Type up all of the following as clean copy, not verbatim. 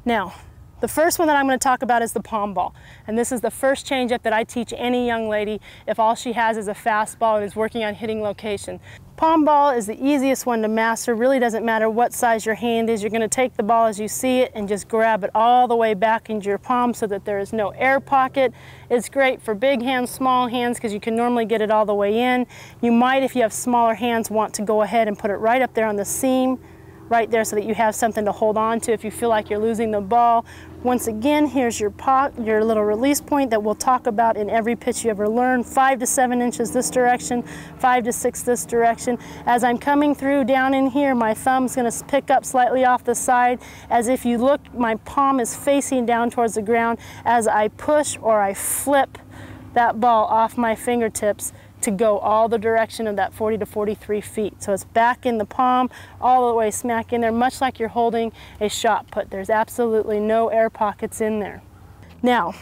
Now, the first one that I'm going to talk about is the palm ball. And this is the first changeup that I teach any young lady if all she has is a fastball and is working on hitting location. Palm ball is the easiest one to master. Really doesn't matter what size your hand is. You're going to take the ball as you see it and just grab it all the way back into your palm so that there is no air pocket. It's great for big hands, small hands, because you can normally get it all the way in. You might, if you have smaller hands, want to go ahead and put it right up there on the seam, right there, so that you have something to hold on to if you feel like you're losing the ball. Once again, here's your little release point that we'll talk about in every pitch you ever learn. 5 to 7 inches this direction, 5 to 6 this direction. As I'm coming through down in here, my thumb's going to pick up slightly off the side. As if you look, my palm is facing down towards the ground as I push or I flip that ball off my fingertips to go all the direction of that 40 to 43 feet. So it's back in the palm, all the way smack in there, much like you're holding a shot put. There's absolutely no air pockets in there. Now,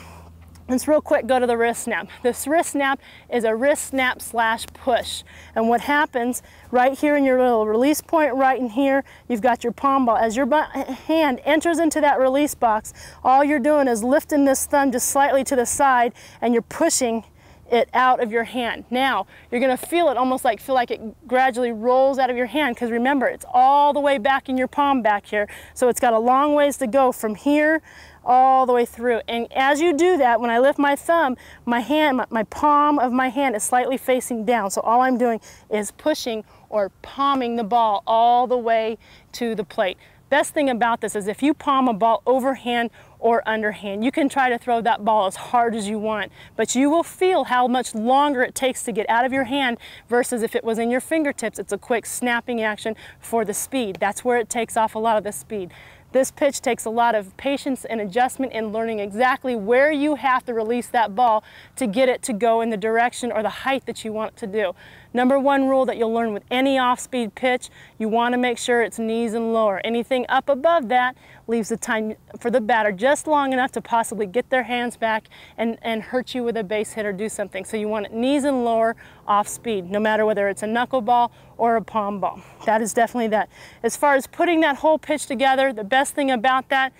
let's real quick go to the wrist snap. This wrist snap is a wrist snap slash push. And what happens right here in your little release point, right in here, you've got your palm ball. As your hand enters into that release box, all you're doing is lifting this thumb just slightly to the side and you're pushing it out of your hand. Now, you're going to feel it almost like, feel like it gradually rolls out of your hand, because remember, it's all the way back in your palm back here. So it's got a long ways to go from here all the way through. And as you do that, when I lift my thumb, my hand, my palm of my hand is slightly facing down. So all I'm doing is pushing or palming the ball all the way to the plate. Best thing about this is if you palm a ball overhand or underhand, you can try to throw that ball as hard as you want, but you will feel how much longer it takes to get out of your hand versus if it was in your fingertips. It's a quick snapping action for the speed. That's where it takes off a lot of the speed. This pitch takes a lot of patience and adjustment in learning exactly where you have to release that ball to get it to go in the direction or the height that you want it to do. Number one rule that you'll learn with any off-speed pitch, you want to make sure it's knees and lower. Anything up above that leaves the time for the batter just long enough to possibly get their hands back and hurt you with a base hit or do something. So you want it knees and lower off speed, no matter whether it's a knuckleball or a palm ball. That is definitely that. As far as putting that whole pitch together, the best thing about that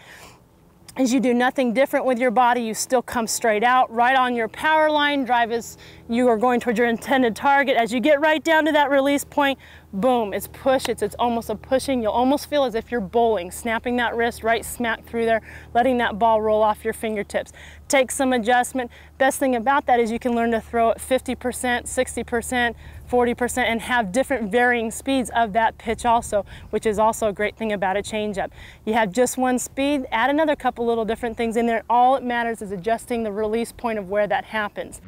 is you do nothing different with your body. You still come straight out, right on your power line, drive as you are going towards your intended target. As you get right down to that release point, boom, it's push, it's almost a pushing. You'll almost feel as if you're bowling, snapping that wrist right smack through there, letting that ball roll off your fingertips. Take some adjustment. Best thing about that is you can learn to throw at 50%, 60%, 40% and have different varying speeds of that pitch also, which is also a great thing about a changeup. You have just one speed, add another couple little different things in there. All it matters is adjusting the release point of where that happens.